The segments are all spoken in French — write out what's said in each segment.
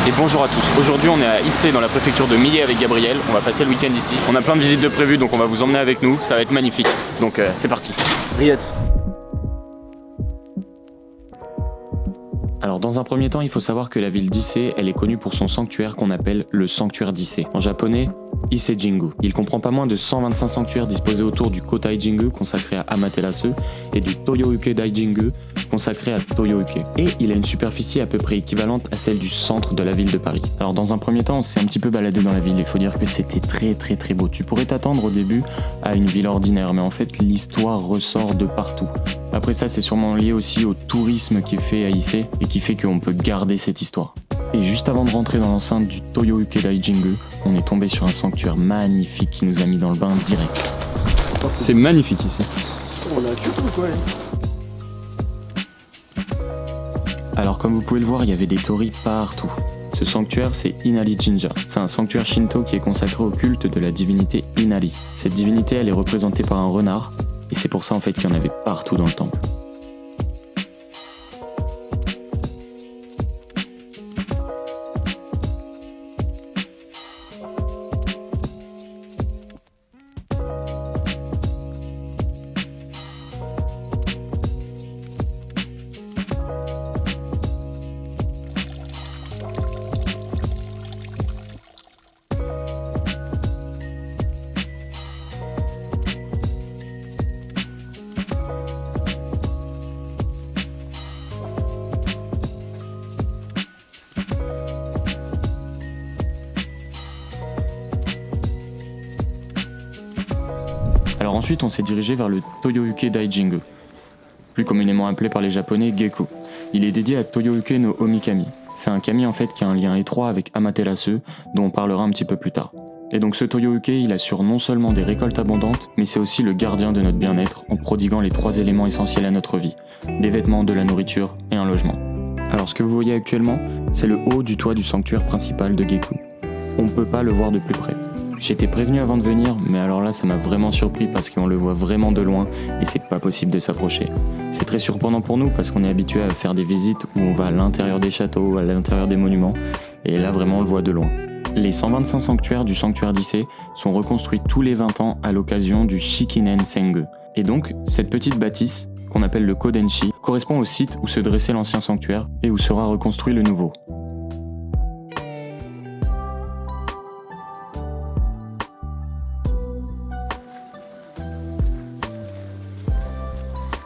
Et bonjour à tous, aujourd'hui on est à Issei dans la préfecture de Mie avec Gabriel, on va passer le week-end ici. On a plein de visites de prévues donc on va vous emmener avec nous, ça va être magnifique. Donc c'est parti. Riette. Alors dans un premier temps, il faut savoir que la ville d'Issei, elle est connue pour son sanctuaire qu'on appelle le sanctuaire d'Issei. En japonais, Issei-jingu. Il comprend pas moins de 125 sanctuaires disposés autour du Kotai-jingu consacré à Amaterasu et du Toyo-uke-dai-jingu consacré à Toyo-uke. Et il a une superficie à peu près équivalente à celle du centre de la ville de Paris. Alors dans un premier temps, on s'est un petit peu baladé dans la ville. Il faut dire que c'était très beau. Tu pourrais t'attendre au début à une ville ordinaire, mais en fait l'histoire ressort de partout. Après ça, c'est sûrement lié aussi au tourisme qui est fait à Issei et qui fait qu'on peut garder cette histoire. Et juste avant de rentrer dans l'enceinte du Toyo-uke-dai-jingu, on est tombé sur un sanctuaire magnifique qui nous a mis dans le bain direct. C'est magnifique ici. On a Kyoto quoi. Alors comme vous pouvez le voir, il y avait des torii partout. Ce sanctuaire, c'est Inari Jinja. C'est un sanctuaire shinto qui est consacré au culte de la divinité Inari. Cette divinité, elle est représentée par un renard, et c'est pour ça en fait qu'il y en avait partout dans le temple. Alors ensuite, on s'est dirigé vers le Toyo-uke-dai-jingu, plus communément appelé par les japonais Gekko. Il est dédié à Toyo-uke no Omikami. C'est un kami en fait qui a un lien étroit avec Amaterasu, dont on parlera un petit peu plus tard. Et donc ce Toyo-uke, il assure non seulement des récoltes abondantes, mais c'est aussi le gardien de notre bien-être en prodiguant les 3 éléments essentiels à notre vie, des vêtements, de la nourriture et un logement. Alors ce que vous voyez actuellement, c'est le haut du toit du sanctuaire principal de Gekko. On ne peut pas le voir de plus près. J'étais prévenu avant de venir, mais alors là ça m'a vraiment surpris parce qu'on le voit vraiment de loin et c'est pas possible de s'approcher. C'est très surprenant pour nous parce qu'on est habitué à faire des visites où on va à l'intérieur des châteaux, à l'intérieur des monuments, et là vraiment on le voit de loin. Les 125 sanctuaires du sanctuaire d'Issei sont reconstruits tous les 20 ans à l'occasion du Shikinen Sengu. Et donc, cette petite bâtisse, qu'on appelle le Kodenshi, correspond au site où se dressait l'ancien sanctuaire et où sera reconstruit le nouveau.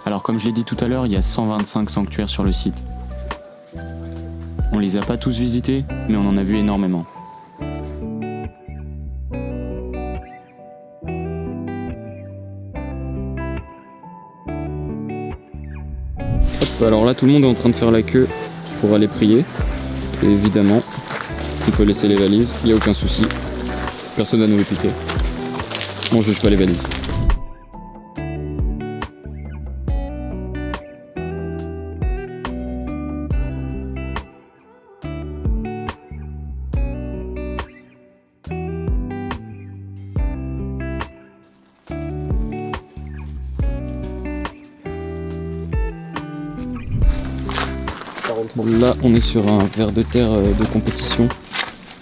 Alors comme je l'ai dit tout à l'heure, il y a 125 sanctuaires sur le site. On les a pas tous visités, mais on en a vu énormément. Hop, alors là tout le monde est en train de faire la queue pour aller prier. Et évidemment, on peut laisser les valises, il n'y a aucun souci. Personne va nous les piquer. On juge pas les valises. Bon, là on est sur un ver de terre de compétition.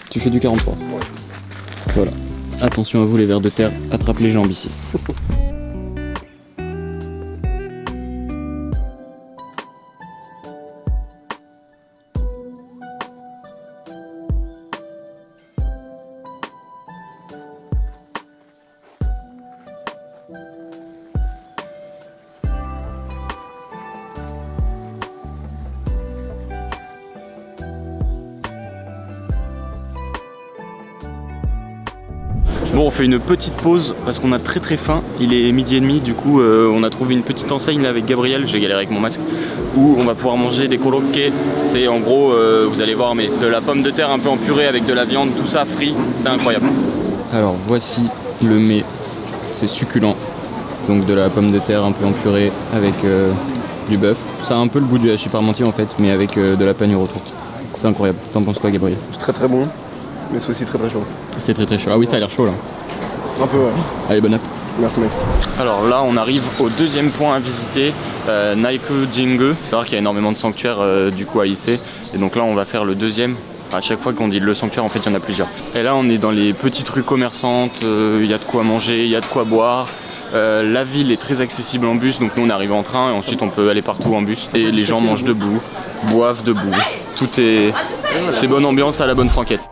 Tu fais du 43. Voilà. Attention à vous les vers de terre, attrape les jambes ici. Bon, on fait une petite pause parce qu'on a très faim. Il est 12h30, du coup on a trouvé une petite enseigne là avec Gabriel, j'ai galéré avec mon masque, où on va pouvoir manger des korokke. C'est en gros, vous allez voir, mais de la pomme de terre un peu en purée avec de la viande, tout ça frit, c'est incroyable. Alors voici le mets, c'est succulent. Donc de la pomme de terre un peu en purée avec du bœuf. Ça a un peu le goût du hachis parmentier en fait, mais avec de la panure autour. C'est incroyable. T'en penses quoi, Gabriel? C'est très bon, mais c'est aussi très chaud. C'est très chaud. Ah oui, ça a l'air chaud là. Un peu, ouais. Allez, bonne app. Merci, mec. Alors là, on arrive au deuxième point à visiter, Naiku Jingu. Il faut savoir qu'il y a énormément de sanctuaires du coup à Issei. Et donc là, on va faire le deuxième À chaque fois qu'on dit le sanctuaire, en fait, il y en a plusieurs. Et là, on est dans les petites rues commerçantes, il y a de quoi manger, il y a de quoi boire. La ville est très accessible en bus, donc nous on est arrivé en train et ensuite on peut aller partout en bus. Et les gens mangent debout, boivent debout. C'est bonne ambiance à la bonne franquette.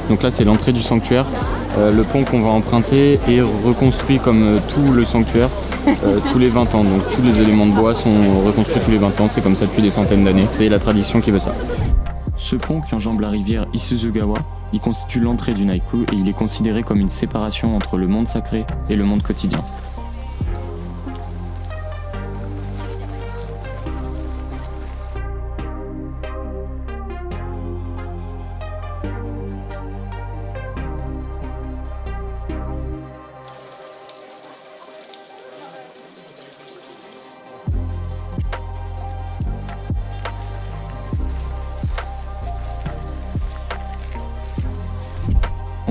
Donc là c'est l'entrée du sanctuaire. Le pont qu'on va emprunter est reconstruit comme tout le sanctuaire tous les 20 ans. Donc tous les éléments de bois sont reconstruits tous les 20 ans, c'est comme ça depuis des centaines d'années. C'est la tradition qui veut ça. Ce pont qui enjambe la rivière Isuzugawa, il constitue l'entrée du Naiku et il est considéré comme une séparation entre le monde sacré et le monde quotidien.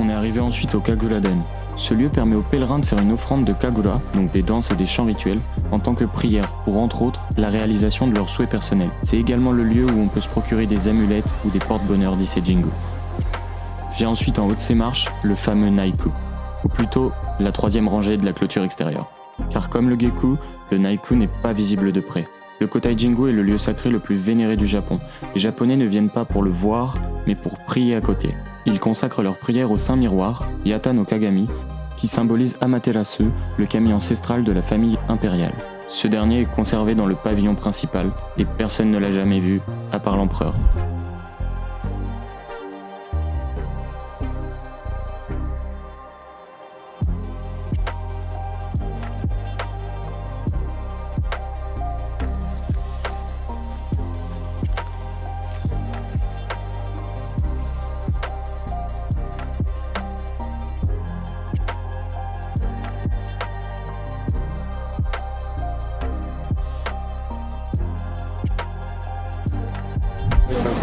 On est arrivé ensuite au Kagura-den. Ce lieu permet aux pèlerins de faire une offrande de kagura, donc des danses et des chants rituels, en tant que prière pour entre autres la réalisation de leurs souhaits personnels. C'est également le lieu où on peut se procurer des amulettes ou des porte-bonheur d'Ise-Jingu. Vient ensuite en haut de ces marches le fameux Naiku, ou plutôt la troisième rangée de la clôture extérieure. Car comme le Geku, le Naiku n'est pas visible de près. Le Kotai-Jingu est le lieu sacré le plus vénéré du Japon. Les Japonais ne viennent pas pour le voir, mais pour prier à côté. Ils consacrent leur prière au Saint Miroir, Yata no Kagami, qui symbolise Amaterasu, le kami ancestral de la famille impériale. Ce dernier est conservé dans le pavillon principal, et personne ne l'a jamais vu, à part l'empereur.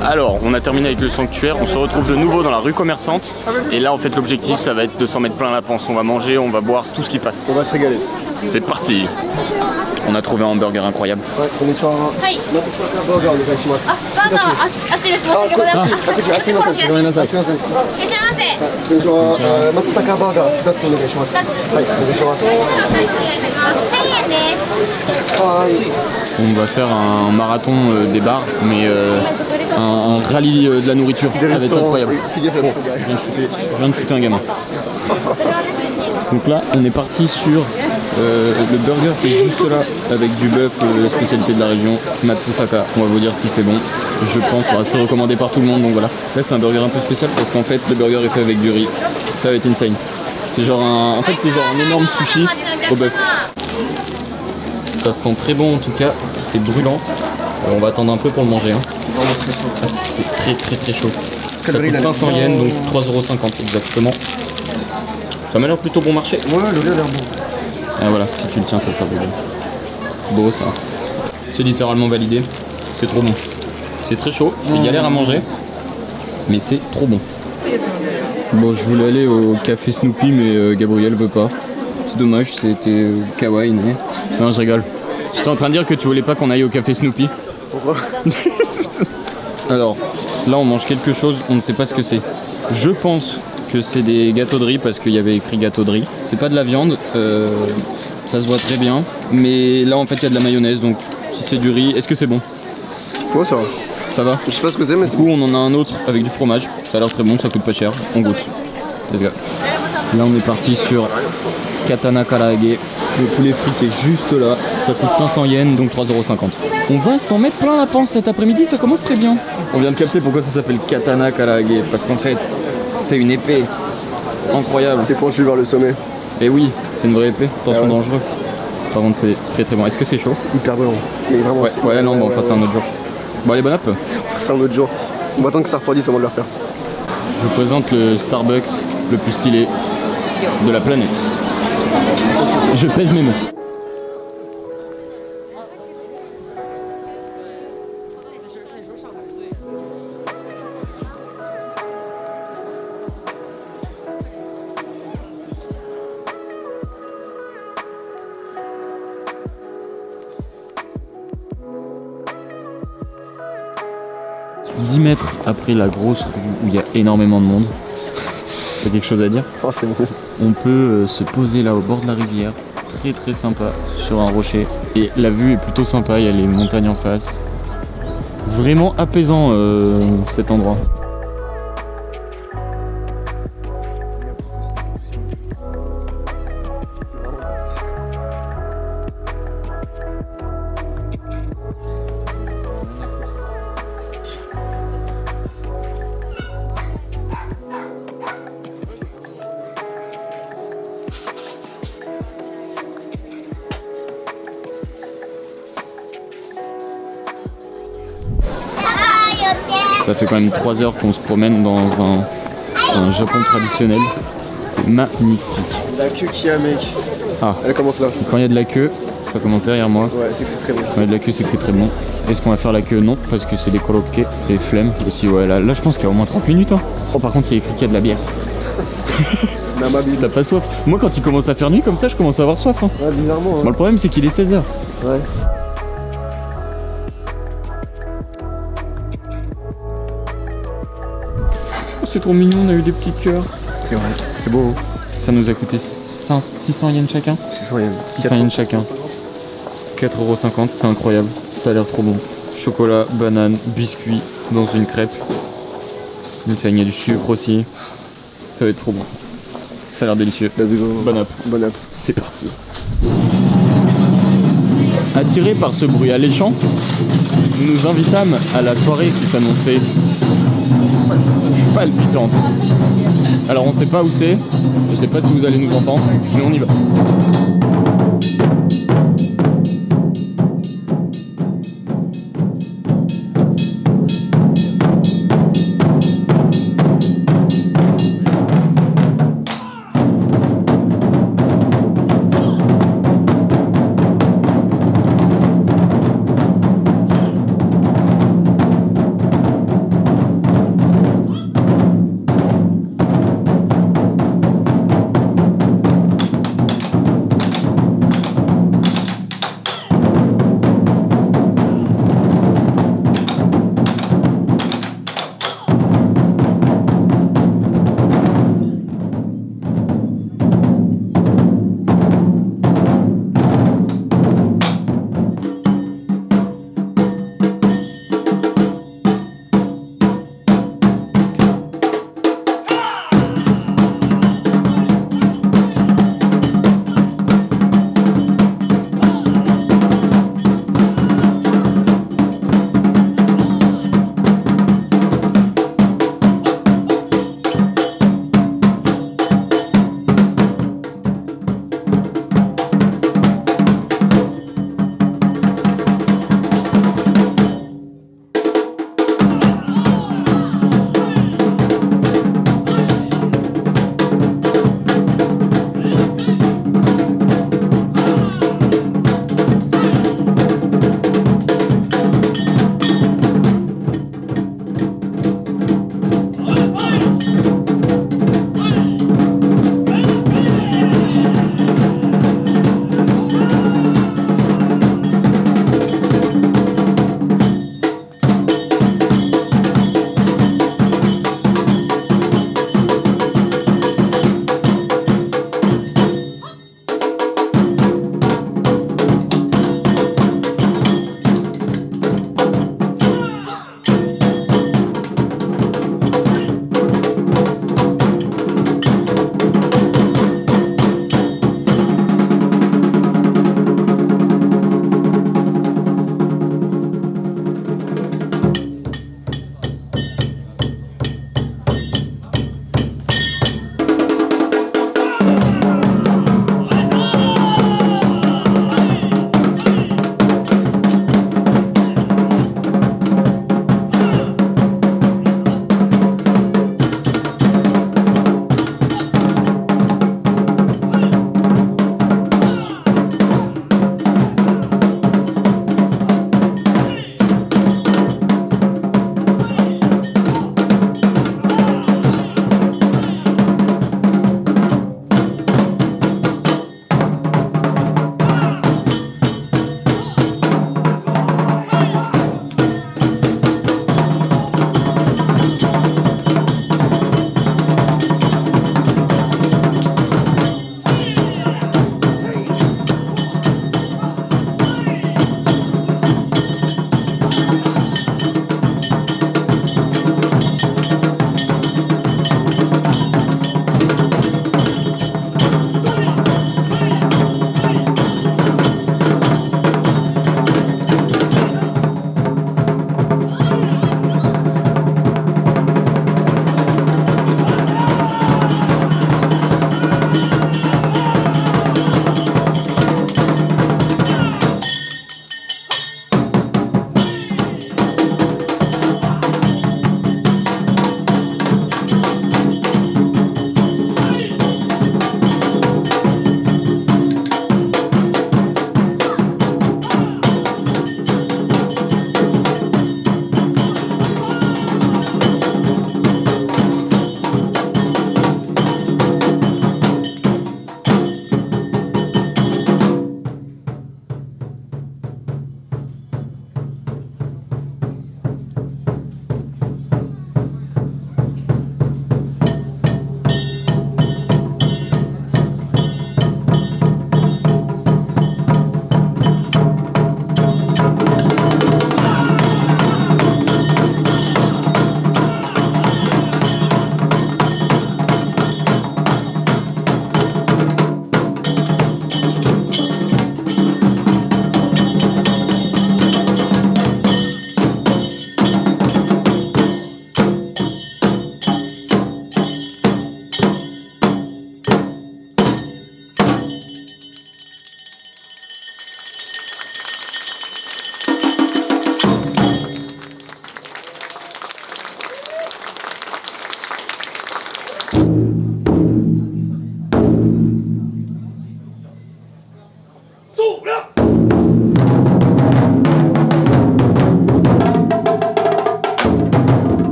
Alors, on a terminé avec le sanctuaire, on se retrouve de nouveau dans la rue commerçante. Et là, en fait, l'objectif, ça va être de s'en mettre plein la panse. On va manger, on va boire tout ce qui passe. On va se régaler. C'est parti. On a trouvé un hamburger incroyable. Ouais, on est sur un burger, on est chez moi. On va faire un marathon des bars, mais un rallye de la nourriture. Ça va être incroyable. Bon, je viens de shooter un gamin. Donc là, on est parti sur le burger qui est juste là, avec du bœuf, spécialité de la région, Matsusaka. On va vous dire si c'est bon. Je pense, c'est recommandé par tout le monde, donc voilà. Là, c'est un burger un peu spécial parce qu'en fait, le burger est fait avec du riz. Ça va être insane. C'est genre en fait, c'est genre un énorme sushi au bœuf. Ça sent très bon en tout cas, c'est brûlant. On va attendre un peu pour le manger. Hein. Ah, c'est très chaud. Ça coûte 500 yens, donc 3,50€ exactement. Ça m'a l'air plutôt bon marché. Ouais, le riz a l'air bon. Ah voilà, si tu le tiens, ça sera beau ça. C'est littéralement validé, c'est trop bon. C'est très chaud, c'est galère à manger, mais c'est trop bon. Bon, je voulais aller au café Snoopy, mais Gabriel veut pas. C'est dommage, c'était kawaii, mais... Non, je rigole. J'étais en train de dire que tu voulais pas qu'on aille au café Snoopy. Pourquoi? Alors, là on mange quelque chose, on ne sait pas ce que c'est. Je pense que c'est des gâteaux de riz parce qu'il y avait écrit gâteau de riz. C'est pas de la viande, ça se voit très bien. Mais là en fait il y a de la mayonnaise, donc si c'est du riz, est-ce que c'est bon? Ouais, ça va. Ça va? Je sais pas ce que c'est, mais Du c'est coup bon. on en a un autre avec du fromage. Ça a l'air très bon, ça coûte pas cher. On goûte. Let's go. Là on est parti sur Katana Karaage. Le poulet frité juste là. Ça coûte 500 yens, donc 3,50€. On va s'en mettre plein la panse cet après-midi, ça commence très bien. On vient de capter pourquoi ça s'appelle Katana Karaage. Parce qu'en fait, c'est une épée incroyable. C'est penchu vers le sommet. Et oui, c'est une vraie épée. Attention, Ah ouais. dangereux. Par contre, c'est très bon. Est-ce que c'est chaud? C'est hyper brillant. Mais vraiment, Ouais, c'est- ouais, non, bon, on fera ça un autre jour. Bon, allez, bon app. C'est un autre jour. On va attendre que ça refroidisse avant de le refaire. Je vous présente le Starbucks le plus stylé de la planète. Je pèse mes mots. « 10 mètres après la grosse rue où il y a énormément de monde. T'as quelque chose à dire? Oh, c'est bon. On peut se poser là au bord de la rivière, très très sympa, sur un rocher. Et la vue est plutôt sympa, il y a les montagnes en face. Vraiment apaisant cet endroit. Ça fait quand même 3 heures qu'on se promène dans un Japon traditionnel. C'est magnifique. La queue qu'il y a, mec. Ah, Elle commence là. quand il y a de la queue, ça commence derrière moi. Ouais, c'est que c'est très bon. Quand il y a de la queue, c'est que c'est très bon. Est-ce qu'on va faire la queue? Non, parce que c'est des korokke, c'est flemme aussi. Ouais, là je pense qu'il y a au moins 30 minutes. Hein. Oh, par contre, il y a écrit qu'il y a de la bière. T'as pas soif? Moi, quand il commence à faire nuit comme ça, je commence à avoir soif. Hein. Ouais, bizarrement. Hein. Bon, le problème, c'est qu'il est 16h. Ouais. C'est trop mignon, on a eu des petits cœurs. C'est vrai, c'est beau. Hein. Ça nous a coûté 600 yens chacun. 600 yens. 600 yens chacun. 4,50€, c'est incroyable. Ça a l'air trop bon. Chocolat, banane, biscuit dans une crêpe. Il y a du sucre aussi. Ça va être trop bon. Ça a l'air délicieux. Let's go. Bon app. Bon app. C'est parti. Attirés par ce bruit alléchant, nous nous invitâmes à la soirée qui s'annonçait palpitante. Alors on sait pas où c'est, je sais pas si vous allez nous entendre, mais on y va.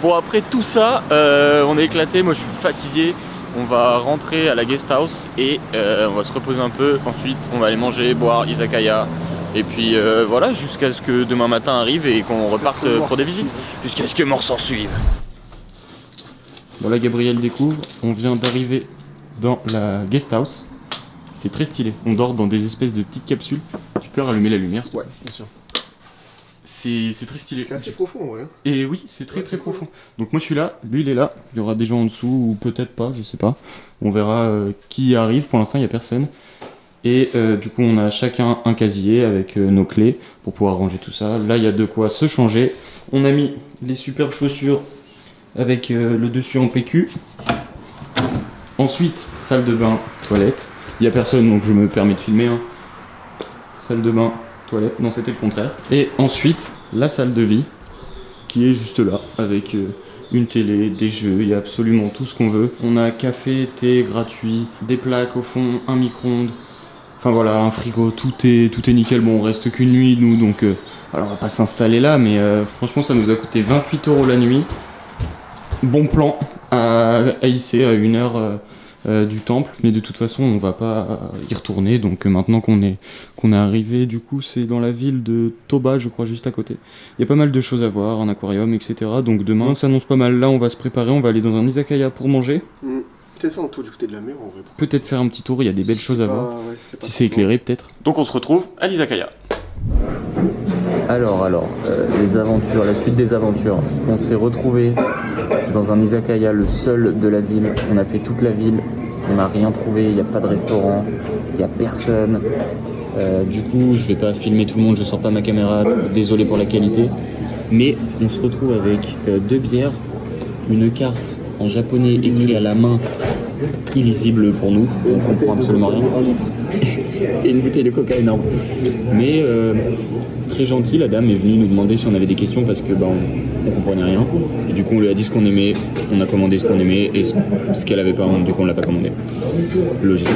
Bon, après tout ça, on est éclaté, moi je suis fatigué. On va rentrer à la guest house et on va se reposer un peu. Ensuite, on va aller manger, boire, izakaya. Et puis voilà, jusqu'à ce que demain matin arrive et qu'on reparte pour des visites. Jusqu'à ce que mort s'en suive. Voilà, Gabriel découvre. On vient d'arriver dans la guest house. C'est très stylé. On dort dans des espèces de petites capsules. Tu peux allumer la lumière? Ouais, bien sûr. C'est très stylé. C'est assez profond, ouais. Et oui, c'est très très profond. Donc moi je suis là, lui il est là. Il y aura des gens en dessous ou peut-être pas, je sais pas. On verra qui arrive. Pour l'instant il n'y a personne. Et du coup on a chacun un casier avec nos clés pour pouvoir ranger tout ça. Là il y a de quoi se changer. On a mis les superbes chaussures avec le dessus en PQ. Ensuite, salle de bain, toilette. Il n'y a personne donc je me permets de filmer. Hein. Salle de bain, toilette. Non, c'était le contraire. Et ensuite, la salle de vie qui est juste là avec une télé, des jeux. Il y a absolument tout ce qu'on veut. On a café, thé gratuit, des plaques au fond, un micro-ondes. Enfin voilà, un frigo, tout est nickel. Bon, on reste qu'une nuit nous donc alors on va pas s'installer là, mais franchement ça nous a coûté 28 € la nuit. Bon plan à ici à 1 heure du temple, mais de toute façon on va pas y retourner. Donc maintenant qu'on est arrivé, du coup c'est dans la ville de Toba, je crois, juste à côté. Il y a pas mal de choses à voir, un aquarium, etc. Donc demain ça s'annonce pas mal. Là on va se préparer, on va aller dans un izakaya pour manger. Peut-être faire un tour du côté de la mer en vrai. Peut-être faire un petit tour, il y a des belles choses à voir. Ouais, si c'est éclairé peut-être. Donc on se retrouve à l'izakaya. Alors, les aventures, la suite des aventures. On s'est retrouvés dans un izakaya, le seul de la ville. On a fait toute la ville, on n'a rien trouvé, il n'y a pas de restaurant, il n'y a personne. Du coup, je vais pas filmer tout le monde, je sors pas ma caméra, désolé pour la qualité. Mais on se retrouve avec 2 bières, une carte en japonais écrite à la main, illisible pour nous, on comprend absolument rien. Et une bouteille de coca énorme. Mais très gentil, la dame est venue nous demander si on avait des questions parce que on comprenait rien. Et du coup on lui a dit ce qu'on aimait, on a commandé ce qu'on aimait et ce qu'elle avait pas, du coup on l'a pas commandé. Logique.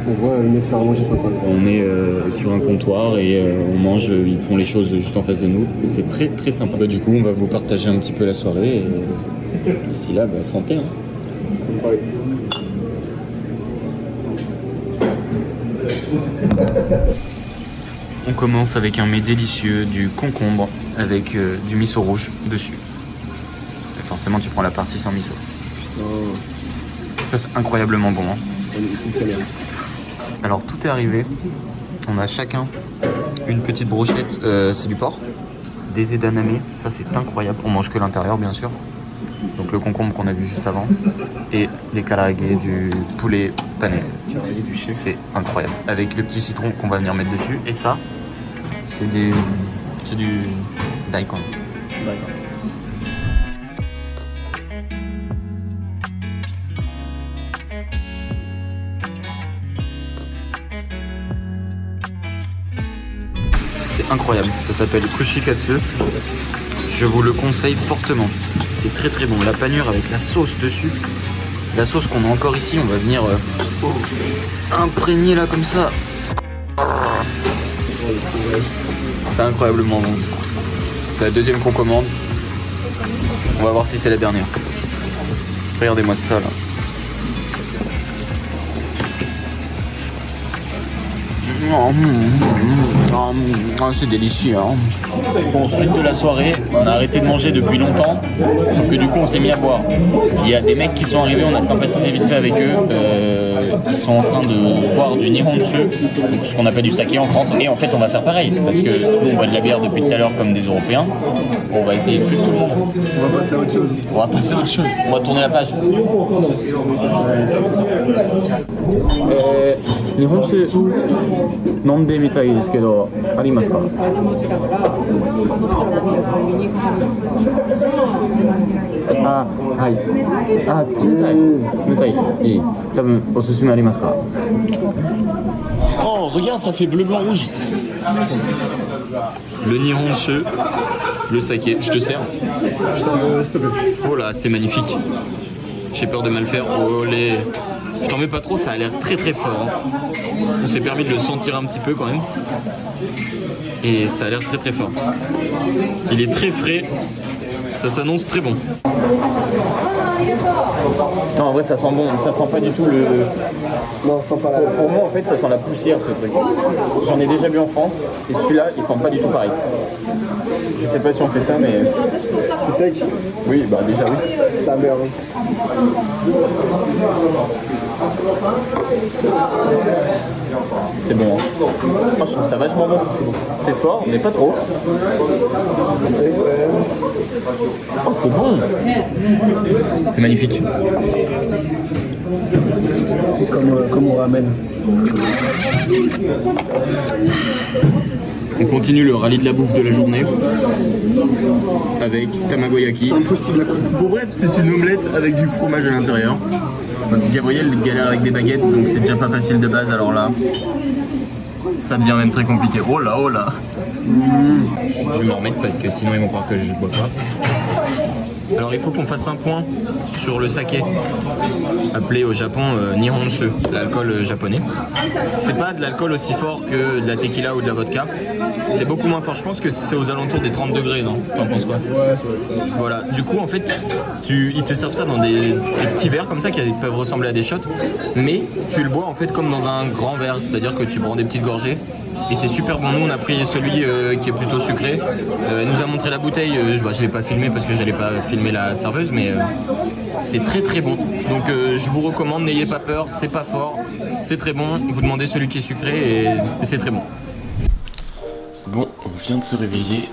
On voit le mec faire à manger sympa. On est sur un comptoir et on mange, ils font les choses juste en face de nous. C'est très très sympa. Du coup on va vous partager un petit peu la soirée et d'ici là, santé. Hein. Ouais. On commence avec un mets délicieux, du concombre avec du miso rouge dessus. Et forcément tu prends la partie sans miso. Putain. Ça c'est incroyablement bon. Hein. Ça vient. Alors tout est arrivé. On a chacun une petite brochette, c'est du porc. Des edamame, ça c'est incroyable. On mange que l'intérieur bien sûr. Donc le concombre qu'on a vu juste avant. Et les karaage du poulet pané. C'est incroyable. Avec le petit citron qu'on va venir mettre dessus. Et ça, c'est du daikon. D'accord. C'est incroyable. Ça s'appelle kushikatsu. Je vous le conseille fortement. C'est très très bon. La panure avec la sauce dessus. La sauce qu'on a encore ici, on va venir imprégner là comme ça. C'est incroyablement bon. C'est la deuxième qu'on commande. On va voir si c'est la dernière. Regardez-moi ça là. C'est délicieux. Hein. Bon, suite de la soirée, on a arrêté de manger depuis longtemps, sauf que du coup on s'est mis à boire. Il y a des mecs qui sont arrivés, on a sympathisé vite fait avec eux. Ils sont en train de boire du nihonshu, ce qu'on appelle du saké en France. Et en fait on va faire pareil, parce que nous on boit de la bière depuis tout à l'heure comme des Européens. On va essayer de suivre tout le monde. On va passer à autre chose. On va passer à autre chose. On va tourner la page. Nihonshu 飲んでみたいですけど、ありますか？あ、はい。あ、冷たい。冷たい。いい。多分おすすめありますか？ Oh, regarde, ça fait bleu, blanc, rouge. Le nihonshu, le saké. Je te sers. Je t'en veux, s'il te plaît. Oh là, c'est magnifique. J'ai peur de mal faire. Oh les. Je t'en mets pas trop, ça a l'air très très fort. Hein. On s'est permis de le sentir un petit peu quand même. Et ça a l'air très très fort. Il est très frais. Ça s'annonce très bon. Non, en vrai, ça sent bon. Ça sent pas du tout le. Non, ça sent pas la. Pour moi, en fait, ça sent la poussière, ce truc. J'en ai déjà bu en France, et celui-là, il sent pas du tout pareil. Je sais pas si on fait ça, mais. Steak. Oui, bah déjà oui. Ça meurt. C'est bon. Hein. Moi, je trouve ça vachement bon. C'est fort, mais pas trop. Oh, c'est bon. C'est magnifique. Comme on ramène. On continue le rallye de la bouffe de la journée avec tamagoyaki. C'est impossible à couper. Bon bref, c'est une omelette avec du fromage à l'intérieur. Gabriel galère avec des baguettes, donc c'est déjà pas facile de base, alors là, ça devient même très compliqué. Oh là, oh là. Je vais m'en remettre parce que sinon ils vont croire que je bois pas. Alors il faut qu'on fasse un point sur le saké, appelé au Japon Nihonshu, l'alcool japonais. C'est pas de l'alcool aussi fort que de la tequila ou de la vodka. C'est beaucoup moins fort. Je pense que c'est aux alentours des 30 degrés, non? T'en penses quoi? Ouais, ça. Voilà. Du coup, en fait, ils te servent ça dans des petits verres comme ça qui peuvent ressembler à des shots, mais tu le bois en fait comme dans un grand verre, c'est-à-dire que tu prends des petites gorgées. Et c'est super bon. Nous on a pris celui qui est plutôt sucré. Elle nous a montré la bouteille. Je l'ai pas filmé parce que j'allais pas filmer la serveuse, mais c'est très très bon. Donc je vous recommande, n'ayez pas peur, c'est pas fort, c'est très bon. Vous demandez celui qui est sucré et c'est très bon. Bon, on vient de se réveiller.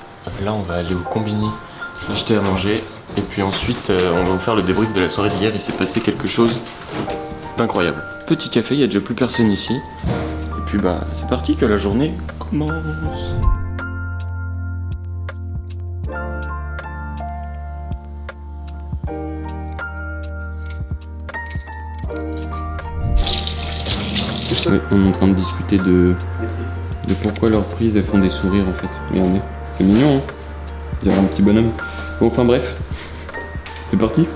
Là on va aller au Combini s'acheter à manger. Et puis ensuite on va vous faire le débrief de la soirée d'hier. Il s'est passé quelque chose d'incroyable. Petit café, il n'y a déjà plus personne ici. Et puis bah c'est parti que la journée commence. Ouais, on est en train de discuter de pourquoi leurs prises elles font des sourires en fait. Regardez, c'est mignon hein. Dirait un petit bonhomme. Bon enfin bref, c'est parti.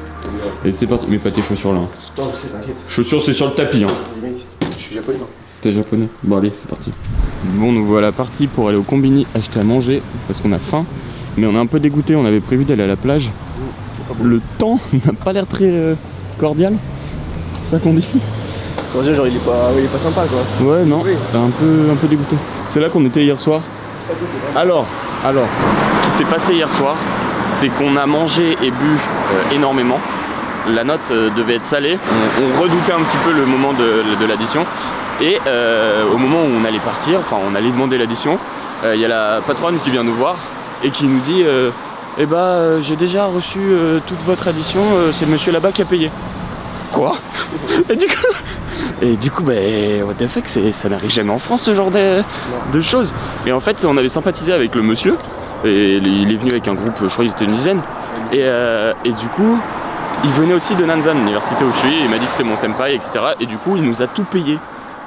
Et c'est parti, mets pas tes chaussures là. Hein. Non, je sais, t'inquiète. Chaussures c'est sur le tapis hein. Je suis japonais. T'es japonais? Bon allez, c'est parti. Bon, nous voilà partis pour aller au Combini acheter à manger parce qu'on a faim. Mais on est un peu dégoûté, on avait prévu d'aller à la plage. Le temps n'a pas l'air très cordial. C'est ça qu'on dit? Cordial, genre il est pas sympa quoi. Ouais, non, Oui. un peu dégoûté. C'est là qu'on était hier soir. Alors, ce qui s'est passé hier soir, c'est qu'on a mangé et bu énormément. La note devait être salée. On redoutait un petit peu le moment de l'addition. Et au moment où on allait partir, enfin on allait demander l'addition, il y a la patronne qui vient nous voir et qui nous dit eh bah j'ai déjà reçu toute votre addition, c'est le monsieur là-bas qui a payé. Quoi? Et du coup bah what the fuck, ça n'arrive jamais en France ce genre de choses. Et en fait on avait sympathisé avec le monsieur et il est venu avec un groupe, je crois qu'ils étaient une dizaine. Et du coup il venait aussi de Nanzan, l'université où je suis, il m'a dit que c'était mon senpai, etc. Et du coup il nous a tout payé.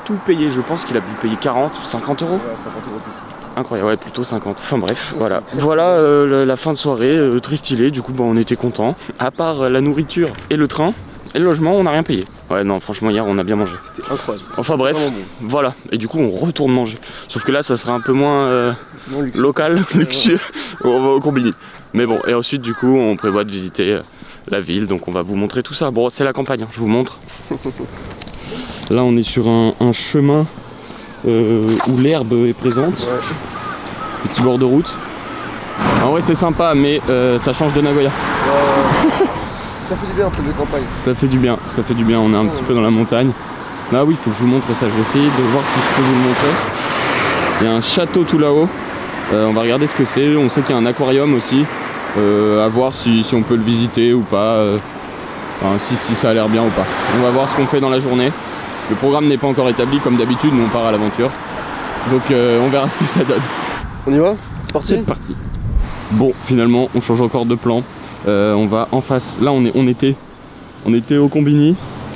Je pense qu'il a pu payer 40 ou 50 euros. Ouais, 50 euros plus. Incroyable, ouais, plutôt 50. Enfin bref, voilà. Voilà la fin de soirée, très stylée, du coup bah, on était contents. À part la nourriture et le train, et le logement, on n'a rien payé. Ouais non, franchement hier on a bien mangé. C'était incroyable. Enfin bref, bon. voilà. Et du coup on retourne manger. Sauf que là ça sera un peu moins local, luxueux, on va au Combini. Mais bon, et ensuite du coup on prévoit de visiter la ville, donc on va vous montrer tout ça. Bon c'est la campagne, hein, je vous montre. Là on est sur un chemin où l'herbe est présente. Ouais. Petit bord de route. En vrai c'est sympa mais ça change de Nagoya. Ça fait du bien un peu de campagne. Ça fait du bien, on est un petit peu dans la montagne. Là oui, il faut que je vous montre ça, je vais essayer de voir si je peux vous le montrer. Il y a un château tout là-haut, on va regarder ce que c'est, on sait qu'il y a un aquarium aussi. À voir si on peut le visiter ou pas, enfin, si ça a l'air bien ou pas. On va voir ce qu'on fait dans la journée. Le programme n'est pas encore établi comme d'habitude, nous on part à l'aventure. Donc on verra ce que ça donne. On y va? C'est parti? C'est parti. Bon, finalement on change encore de plan. On va en face. Là on était au Combini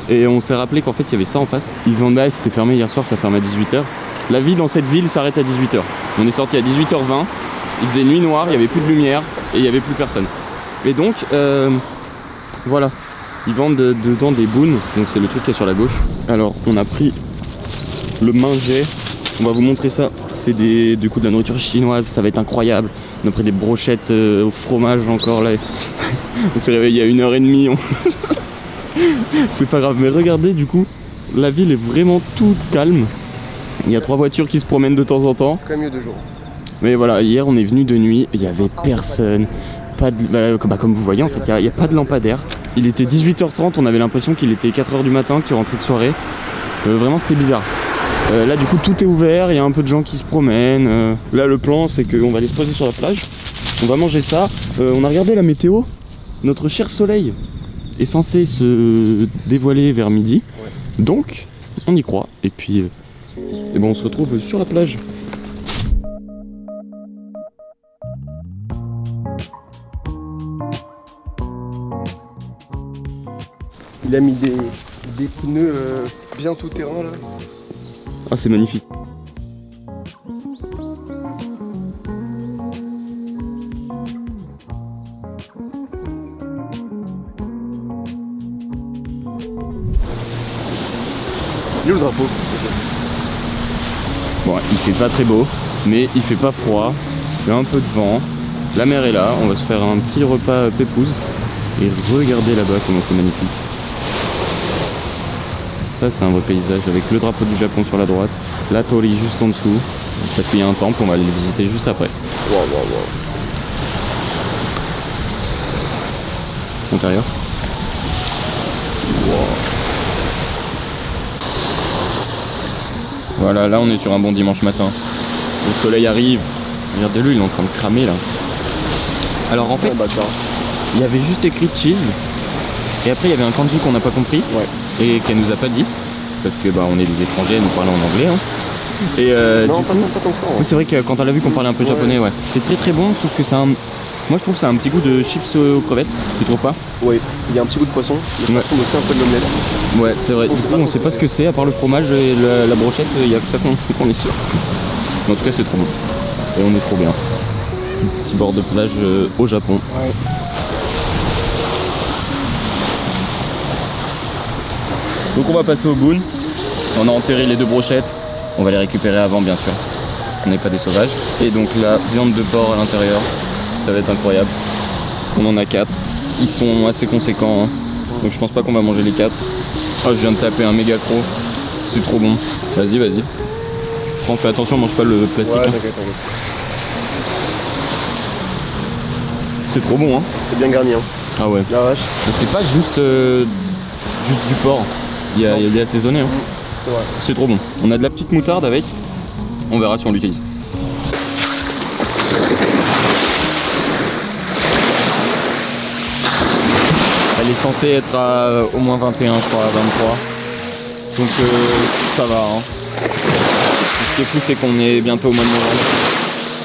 et on s'est rappelé qu'en fait il y avait ça en face. Ils vendaient, c'était fermé hier soir, ça ferme à 18h. La vie dans cette ville s'arrête à 18h. On est sorti à 18h20, il faisait nuit noire, il n'y avait plus de lumière et il n'y avait plus personne. Et donc voilà, ils vendent dedans des bounes, donc c'est le truc qui est sur la gauche. Alors on a pris le manger, on va vous montrer ça c'est du coup de la nourriture chinoise, ça va être incroyable. On a pris des brochettes au fromage encore là. On s'est réveillé à 1h30. C'est pas grave, mais regardez du coup, la ville est vraiment toute calme. Il y a 3 voitures qui se promènent de temps en temps. C'est quand même mieux de jour. Mais voilà, hier on est venu de nuit, il y avait personne. Pas de, comme vous voyez en fait, il n'y a pas de lampadaire. Il était 18h30, on avait l'impression qu'il était 4h du matin, que tu rentrais de soirée. Vraiment c'était bizarre. Là du coup tout est ouvert, il y a un peu de gens qui se promènent. Là le plan c'est qu'on va aller se poser sur la plage. On va manger ça. On a regardé la météo. Notre cher soleil est censé se dévoiler vers midi. Ouais. Donc on y croit. Et puis bon, on se retrouve sur la plage. Il a mis des pneus bien tout terrain là. Ah c'est magnifique. Il est où le drapeau? Bon, il fait pas très beau, mais il fait pas froid. Il y a un peu de vent. La mer est là. On va se faire un petit repas pépouze. Et regardez là-bas comment c'est magnifique. Ça c'est un vrai paysage avec le drapeau du Japon sur la droite, la Torii juste en dessous, parce qu'il y a un temple, on va aller le visiter juste après. Wow, wow, wow. Intérieur. Wow. Voilà, là on est sur un bon dimanche matin. Le soleil arrive. Regardez-le, il est en train de cramer là. Alors en fait, il y avait juste écrit cheese. Et après il y avait un kanji qu'on n'a pas compris. Ouais. Et qu'elle nous a pas dit. Parce que bah on est des étrangers, nous parlons en anglais. Hein. Et non, pas tant que ça. Oui, c'est vrai que quand on l'a vu qu'on parlait un peu japonais, ouais. C'est très très bon, sauf que c'est un. Moi je trouve que c'est un petit goût de chips aux crevettes, tu trouves pas? Oui, il y a un petit goût de poisson, mais ça ressemble aussi un peu de l'omelette. Ouais, c'est vrai. Du coup, on sait pas ce que c'est, à part le fromage et la brochette, il y a que ça qu'on est sûr. Mais en tout cas, c'est trop bon. Et on est trop bien. Petit bord de plage au Japon. Ouais. Donc on va passer au Boon. On a enterré les 2 brochettes. On va les récupérer avant, bien sûr. On n'est pas des sauvages. Et donc la viande de porc à l'intérieur. Ça va être incroyable. On en a 4. Ils sont assez conséquents. Hein. Donc je pense pas qu'on va manger les 4. Oh, je viens de taper un méga croc. C'est trop bon. Vas-y, vas-y. Prends, fais attention, mange pas le plastique. Ouais, hein. t'inquiète. C'est trop bon, hein. C'est bien garni, hein. Ah ouais. La vache. Mais c'est pas juste du porc. Il est assaisonné. Hein. Ouais. C'est trop bon. On a de la petite moutarde avec. On verra si on l'utilise. Elle est censée être à au moins 21, je crois, à 23. Donc ça va. Hein. Ce qui est fou, c'est qu'on est bientôt au mois de novembre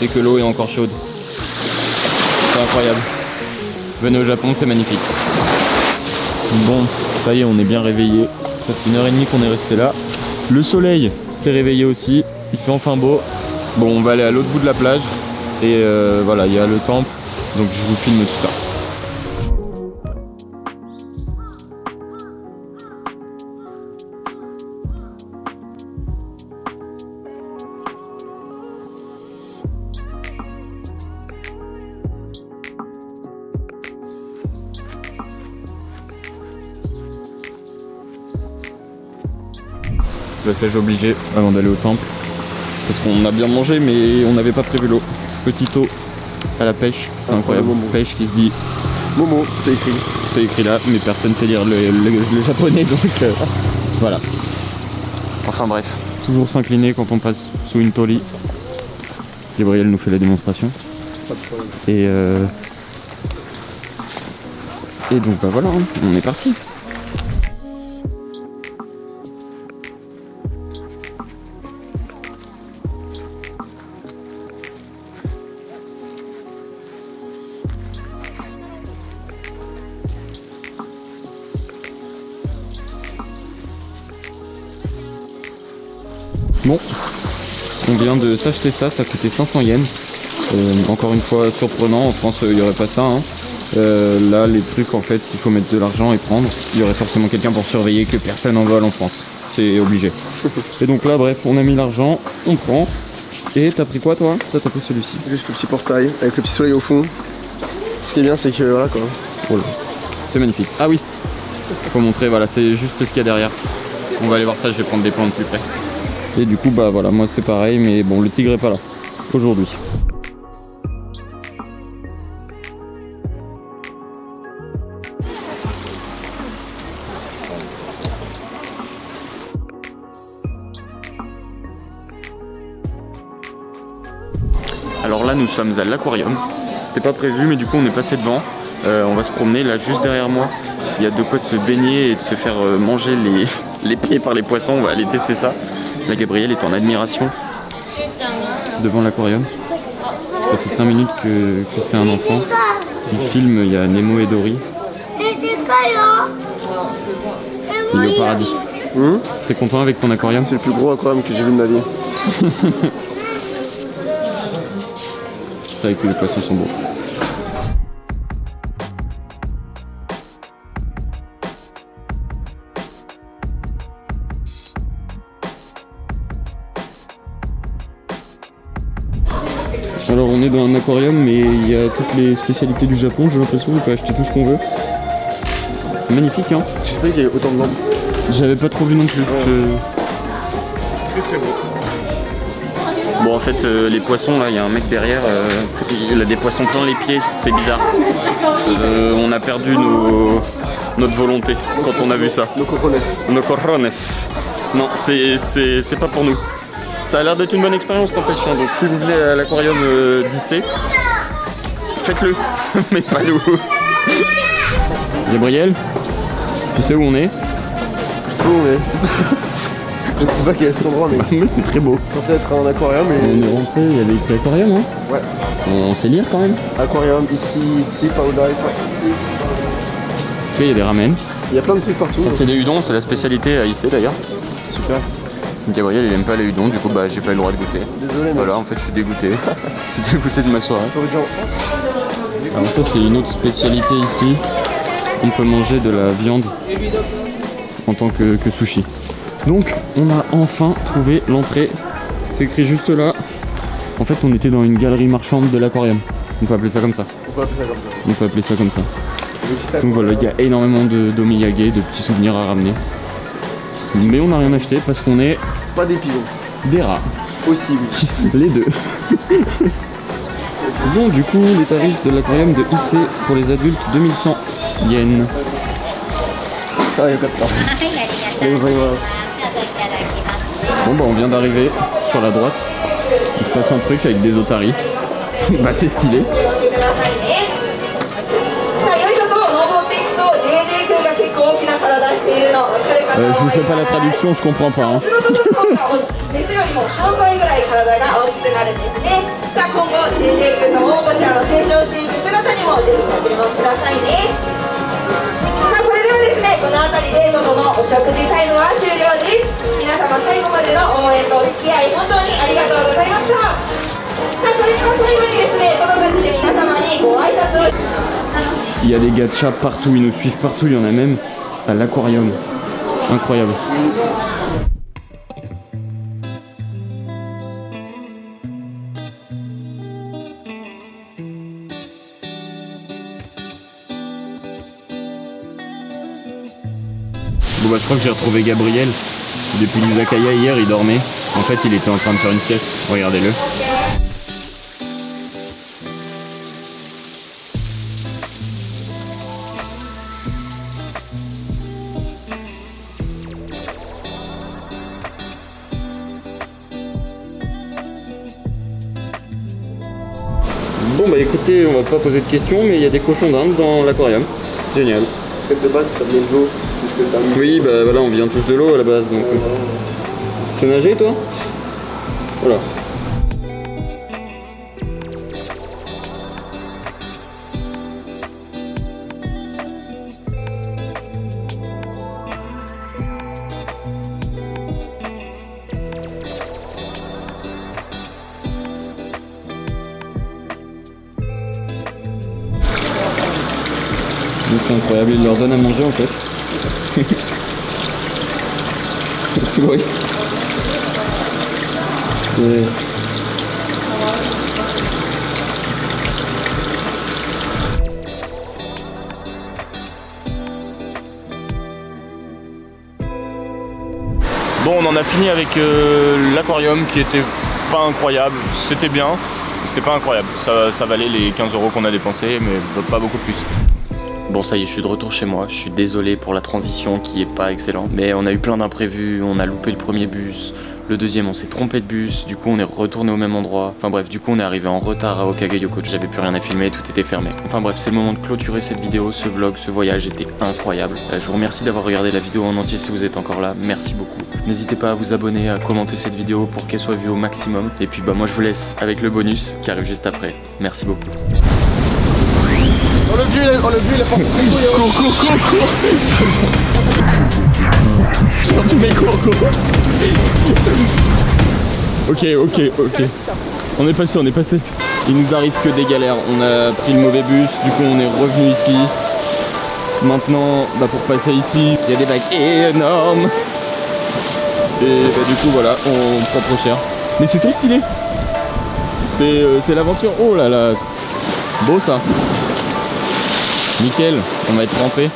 et que l'eau est encore chaude. C'est incroyable. Venez au Japon, c'est magnifique. Bon, ça y est, on est bien réveillé. Ça fait 1h30 qu'on est resté là. Le soleil s'est réveillé aussi. Il fait enfin beau. Bon, on va aller à l'autre bout de la plage. Et voilà, il y a le temple. Donc je vous filme tout ça. Passage obligé avant d'aller au temple. Parce qu'on a bien mangé mais on n'avait pas prévu l'eau. Petit eau à la pêche, c'est incroyable. Pêche qui se dit Momo, c'est écrit. C'est écrit là, mais personne sait lire le japonais donc voilà. Enfin bref, toujours s'incliner quand on passe sous une torii. Gabriel nous fait la démonstration. Pas de problème. Et donc bah voilà, hein, on est parti. Bon, on vient de s'acheter ça coûtait 500 yens. Encore une fois surprenant, en France il n'y aurait pas ça. Hein. Là les trucs en fait il faut mettre de l'argent et prendre. Il y aurait forcément quelqu'un pour surveiller que personne en vole en France. C'est obligé. Et donc là bref, on a mis l'argent, on prend. Et t'as pris quoi toi? Toi t'as pris celui-ci. Juste le petit portail avec le petit soleil au fond. Ce qui est bien, c'est que voilà quoi. Oh là. C'est magnifique. Ah oui, faut montrer, voilà, c'est juste ce qu'il y a derrière. On va aller voir ça, je vais prendre des plans de plus près. Et du coup, bah voilà, moi c'est pareil, mais bon, le tigre est pas là aujourd'hui. Alors là, nous sommes à l'aquarium. C'était pas prévu, mais du coup, on est passé devant. On va se promener là, juste derrière moi. Il y a de quoi se baigner et de se faire manger les pieds par les poissons. On va aller tester ça. La Gabrielle est en admiration devant l'aquarium. Ça fait 5 minutes que c'est un enfant. Il filme, il y a Nemo et Dory. Il est au paradis. T'es content avec ton aquarium? C'est le plus gros aquarium que j'ai vu de ma vie. C'est vrai que les poissons sont beaux. Alors on est dans un aquarium mais il y a toutes les spécialités du Japon, j'ai l'impression, on peut acheter tout ce qu'on veut. C'est magnifique hein. Je sais pas qu'il y avait autant de lampes. J'avais pas trop vu non plus. Très très beau. Bon, en fait, les poissons, là, il y a un mec derrière. Il a des poissons plein les pieds, c'est bizarre. On a perdu notre volonté quand on a vu ça. Nos corones. Nos corones. Non, c'est pas pour nous. Ça a l'air d'être une bonne expérience, n'empêche. Hein. Donc, si vous voulez à l'aquarium d'Issé, faites-le, mais pas nous. Gabriel, tu sais où on est? Je sais pas où on est. Je ne sais pas quel est cet endroit, mais Mais c'est très beau. c'est censé être un aquarium. On est rentré, il y avait écrit aquarium hein. Ouais. On sait lire quand même. Aquarium ici, powder, ici. Tu sais, il y a des ramen. Il y a plein de trucs partout. Ça, c'est des udons, c'est la spécialité à Issé d'ailleurs. Super. Gabriel, il aime pas les udons, du coup, bah, j'ai pas eu le droit de goûter. Désolé, mais Voilà, en fait, je suis dégoûté. Je suis dégoûté de ma soirée. j'aurais dû en- Alors ça c'est une autre spécialité ici. On peut manger de la viande en tant que sushi. Donc on a enfin trouvé l'entrée. C'est écrit juste là. En fait on était dans une galerie marchande de l'aquarium. On peut appeler ça comme ça. On peut appeler ça comme ça. On peut appeler ça comme ça. Le petit Donc voilà, il y a énormément d'omiyage, de petits souvenirs à ramener. Mais on n'a rien acheté parce qu'on est Pas des pigeons. des rats. Aussi, oui. Les deux. Bon, du coup, les tarifs de l'aquarium de IC pour les adultes, 2100 yens. Ah, il y a pas de temps. Bon, bah, on vient d'arriver sur la droite. Il se passe un truc avec des otaries. Bah, c'est stylé. Je vous fais pas la traduction, je comprends pas. Hein. Il y a des gachas partout, ils nous suivent partout, il y en a même à l'aquarium. Incroyable. Bon bah je crois que j'ai retrouvé Gabriel. Depuis l'Izakaya hier il dormait. En fait il était en train de faire une sieste. Regardez-le. Bon bah écoutez, on va pas poser de questions mais il y a des cochons d'Inde dans l'aquarium. Génial. Parce que de base, ça vient de l'eau. C'est juste que ça. Oui, bah voilà, on vient tous de l'eau à la base, donc... Tu sais nager, toi? Voilà. C'est incroyable, il leur donne à manger en fait. C'est vrai. Bon, on en a fini avec l'aquarium qui était pas incroyable, c'était bien, c'était pas incroyable, ça valait les 15 € qu'on a dépensés, mais pas beaucoup plus. Bon, ça y est, je suis de retour chez moi, je suis désolé pour la transition qui est pas excellente, mais on a eu plein d'imprévus, on a loupé le premier bus, le deuxième on s'est trompé de bus, du coup on est retourné au même endroit, enfin bref, du coup on est arrivé en retard à Okagayoko, j'avais plus rien à filmer, tout était fermé. Enfin bref, c'est le moment de clôturer cette vidéo, ce vlog, ce voyage était incroyable. Je vous remercie d'avoir regardé la vidéo en entier si vous êtes encore là, merci beaucoup. N'hésitez pas à vous abonner, à commenter cette vidéo pour qu'elle soit vue au maximum. Et puis bah moi je vous laisse avec le bonus qui arrive juste après. Merci beaucoup. Oh le vieux il a pas compris. Ok. On est passé. Il nous arrive que des galères. On a pris le mauvais bus, du coup on est revenu ici. Maintenant, bah, pour passer ici, il y a des vagues énormes. Et bah, du coup voilà, on prend trop cher. Mais c'est très stylé. C'est l'aventure. Oh là là. Beau ça. Nickel, on va être trempé.